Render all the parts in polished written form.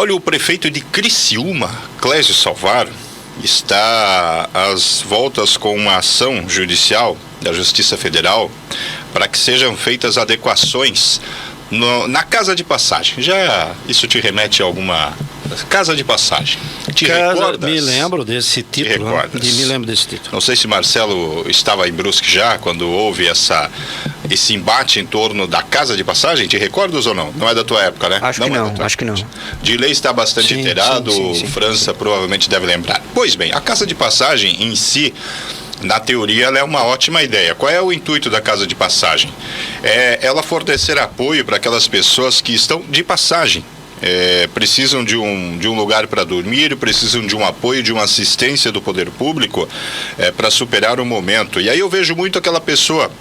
Olha, o prefeito de Criciúma, Clésio Salvaro, está às voltas com uma ação judicial da Justiça Federal para que sejam feitas adequações na casa de passagem. Já isso te remete a alguma casa de passagem? Recordas? Me lembro desse título. Me lembro desse título. Não sei se Marcelo estava em Brusque já quando houve esse embate em torno da casa de passagem. Te recordas ou não? Não é da tua época, né? Acho que não. De lei está bastante inteirado. Sim. França provavelmente deve lembrar. Pois bem, a casa de passagem em si, na teoria, ela é uma ótima ideia. Qual é o intuito da casa de passagem? É ela fornecer apoio para aquelas pessoas que estão de passagem. Precisam de um lugar para dormir, precisam de um apoio, de uma assistência do poder público para superar o momento. E aí eu vejo muito aquela pessoa,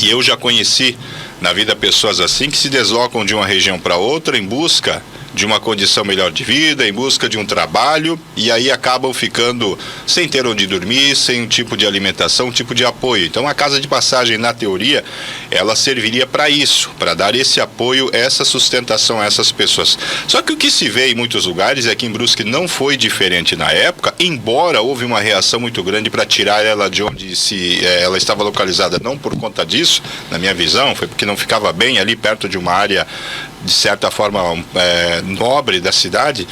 e eu já conheci na vida pessoas assim, que se deslocam de uma região para outra em busca de uma condição melhor de vida, em busca de um trabalho, e aí acabam ficando sem ter onde dormir, sem um tipo de alimentação, um tipo de apoio. Então a casa de passagem, na teoria, ela serviria para isso, para dar esse apoio, essa sustentação a essas pessoas. Só que o que se vê em muitos lugares, aqui em Brusque não foi diferente na época, embora houve uma reação muito grande para tirar ela de onde ela estava localizada, não por conta disso, na minha visão, foi porque não ficava bem ali perto de uma área de certa forma nobre da cidade,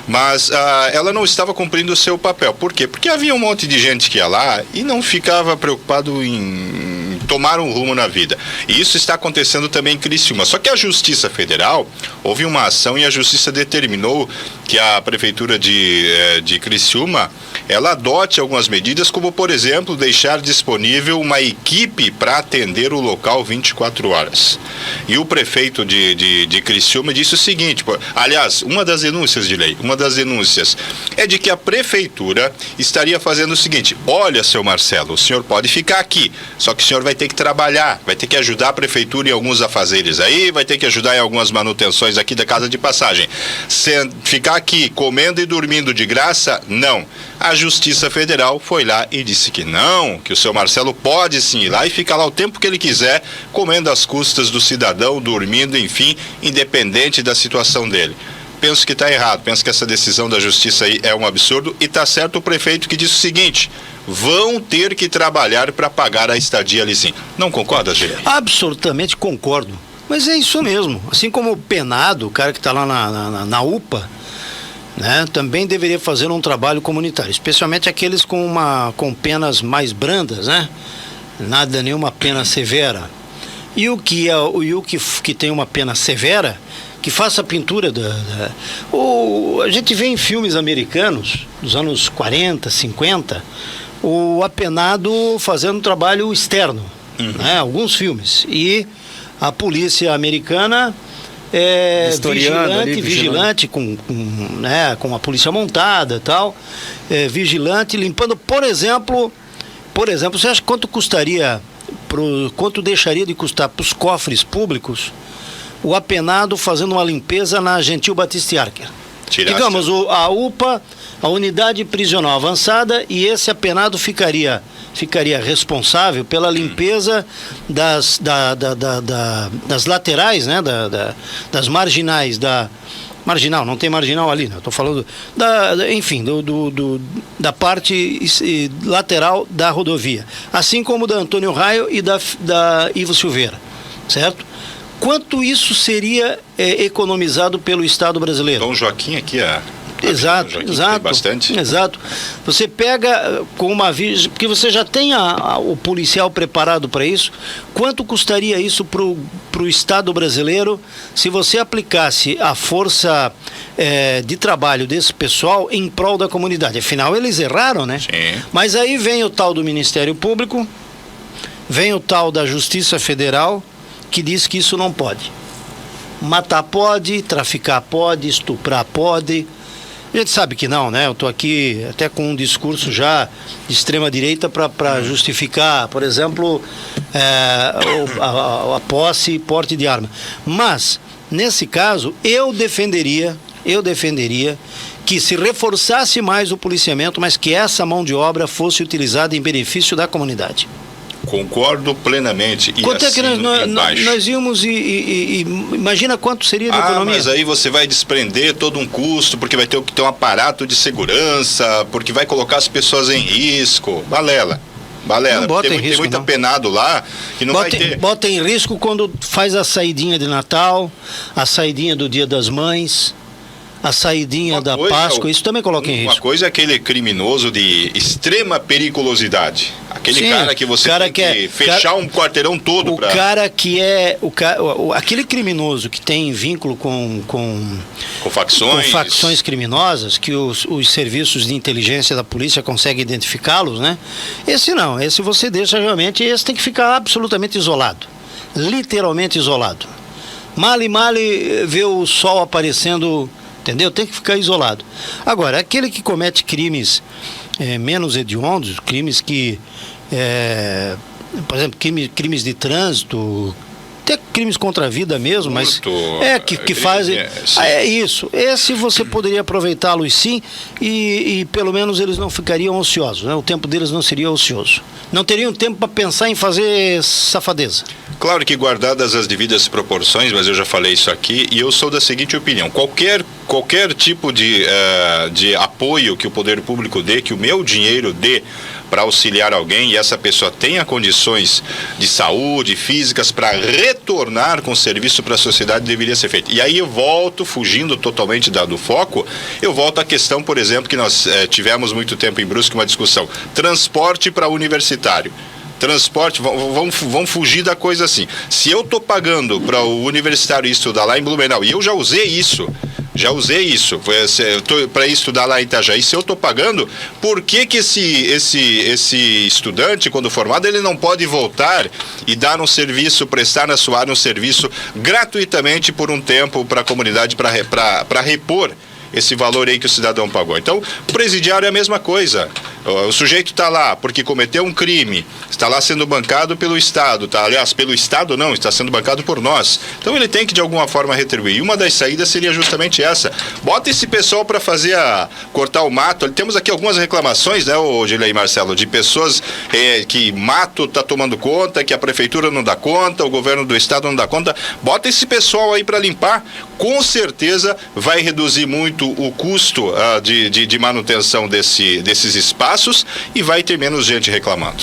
mas ela não estava cumprindo o seu papel. Por quê? Porque havia um monte de gente que ia lá e não ficava preocupado em tomar um rumo na vida. E isso está acontecendo também em Criciúma. Só que a Justiça Federal, houve uma ação e a Justiça determinou que a Prefeitura de Criciúma, ela adote algumas medidas, como, por exemplo, deixar disponível uma equipe para atender o local 24 horas. E o prefeito de Criciúma disse o seguinte, aliás, uma das denúncias é de que a Prefeitura estaria fazendo o seguinte: olha, seu Marcelo, o senhor pode ficar aqui, só que o senhor vai ter que trabalhar, vai ter que ajudar a Prefeitura em alguns afazeres aí, vai ter que ajudar em algumas manutenções aqui da casa de passagem. Ficar aqui comendo e dormindo de graça, não. A Justiça Federal foi lá e disse que não, que o seu Marcelo pode sim ir lá e ficar lá o tempo que ele quiser, comendo às custas do cidadão, dormindo, enfim, independente da situação dele. Penso que está errado, penso que essa decisão da Justiça aí é um absurdo, e está certo o prefeito que disse o seguinte: vão ter que trabalhar para pagar a estadia ali sim. Não concorda, Gilberto? Absolutamente concordo, mas é isso mesmo. Assim como o penado, o cara que está lá na UPA, né, também deveria fazer um trabalho comunitário, especialmente aqueles com penas mais brandas, né? Nenhuma pena severa. E o que tem uma pena severa, que faça a pintura a gente vê em filmes americanos dos anos 40, 50, o apenado fazendo um trabalho externo, né? Alguns filmes. E a polícia americana vigilante com a polícia montada e tal, vigilante, limpando, por exemplo, você acha quanto deixaria de custar para os cofres públicos o apenado fazendo uma limpeza na Gentil Batista Archer? Digamos, a UPA, a unidade prisional avançada, e esse apenado ficaria responsável pela limpeza das laterais, né, das marginais, marginal, não tem marginal ali, né? Estou falando da parte lateral da rodovia, assim como da Antônio Raio e da Ivo Silveira, certo? Quanto isso seria economizado pelo Estado brasileiro? Dom Joaquim aqui Exato. Bastante. Exato. Você pega com uma porque você já tem o policial preparado para isso. Quanto custaria isso para o Estado brasileiro se você aplicasse a força de trabalho desse pessoal em prol da comunidade? Afinal, eles erraram, né? Sim. Mas aí vem o tal do Ministério Público, vem o tal da Justiça Federal, que diz que isso não pode. Matar pode, traficar pode, estuprar pode. A gente sabe que não, né? Eu estou aqui até com um discurso já de extrema-direita para justificar, por exemplo, a posse e porte de arma. Mas, nesse caso, eu defenderia que se reforçasse mais o policiamento, mas que essa mão de obra fosse utilizada em benefício da comunidade. Concordo plenamente. Quanto é que nós íamos e imagina quanto seria de economia? Mas aí você vai desprender todo um custo, porque vai ter que ter um aparato de segurança, porque vai colocar as pessoas em risco. Balela. Tem muito penado lá que não vai ter. Bota em risco quando faz a saidinha de Natal, a saidinha do Dia das Mães, a saidinha da Páscoa, isso também coloca em risco. Uma coisa é aquele criminoso de extrema periculosidade. Aquele cara que você tem que fechar um quarteirão todo para... Aquele criminoso que tem vínculo com facções criminosas, que os serviços de inteligência da polícia conseguem identificá-los, né? Esse não, esse você deixa realmente, esse tem que ficar absolutamente isolado. Literalmente isolado. Male vê o sol aparecendo, entendeu? Tem que ficar isolado. Agora, aquele que comete crimes menos hediondos, crimes que, por exemplo, crimes de trânsito, até crimes contra a vida mesmo, mas que fazem... isso. Esse você poderia aproveitá-los sim e pelo menos eles não ficariam ociosos, né? O tempo deles não seria ocioso. Não teriam tempo para pensar em fazer safadeza. Claro que guardadas as devidas proporções, mas eu já falei isso aqui, e eu sou da seguinte opinião: qualquer tipo de apoio que o poder público dê, que o meu dinheiro dê para auxiliar alguém e essa pessoa tenha condições de saúde, físicas para retornar com serviço para a sociedade, deveria ser feito. E aí eu volto, fugindo totalmente do foco, eu volto à questão, por exemplo, que nós tivemos muito tempo em Brusque uma discussão: transporte para universitário. Transporte, vão fugir da coisa assim. Se eu estou pagando para o universitário estudar lá em Blumenau, e eu já usei isso para estudar lá em Itajaí, se eu estou pagando, por que esse estudante, quando formado, ele não pode voltar e dar um serviço, prestar na sua área um serviço gratuitamente por um tempo para a comunidade, para repor esse valor aí que o cidadão pagou? Então, o presidiário é a mesma coisa. O sujeito está lá porque cometeu um crime, está lá sendo bancado pelo Estado, aliás, pelo Estado não, está sendo bancado por nós. Então ele tem que de alguma forma retribuir. E uma das saídas seria justamente essa: bota esse pessoal para cortar o mato. Temos aqui algumas reclamações, né, Gilei e Marcelo, de pessoas que mato está tomando conta, que a prefeitura não dá conta, o governo do Estado não dá conta. Bota esse pessoal aí para limpar, com certeza vai reduzir muito o custo de manutenção desses espaços e vai ter menos gente reclamando.